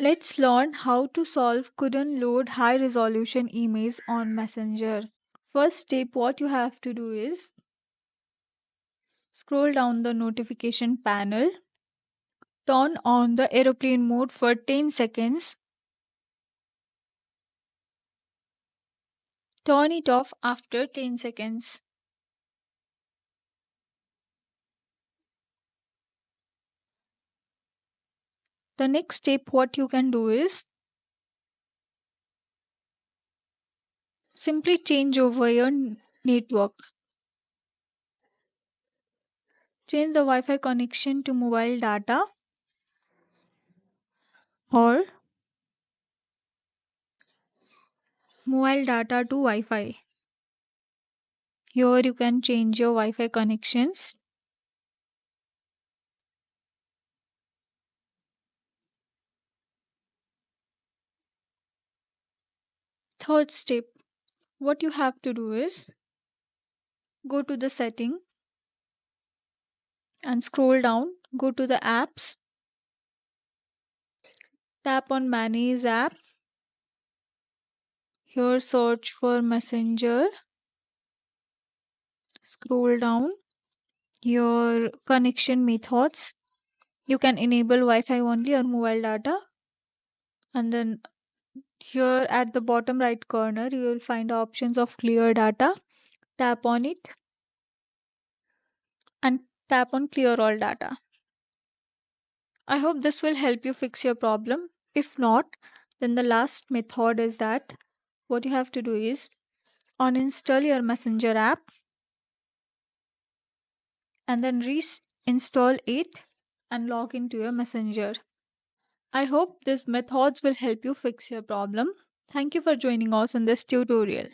Let's learn how to solve couldn't load high resolution emails on Messenger. First step, what you have to do is scroll down the notification panel, turn on the aeroplane mode for 10 seconds, turn it off after 10 seconds. The next step, what you can do is simply change over your network. Change the Wi Fi connection to mobile data or mobile data to Wi Fi. Here you can change your Wi Fi connections. Third step, what you have to do is go to the setting and scroll down, go to the apps, tap on manage app, here search for messenger, scroll down, your connection methods. You can enable Wi-Fi only or mobile data, and then here at the bottom right corner you will find options of clear data. Tap on it and tap on clear all data. I hope this will help you fix your problem. If not, then the last method is that what you have to do is uninstall your messenger app and then reinstall it and log into your messenger. I hope these methods will help you fix your problem. Thank you for joining us in this tutorial.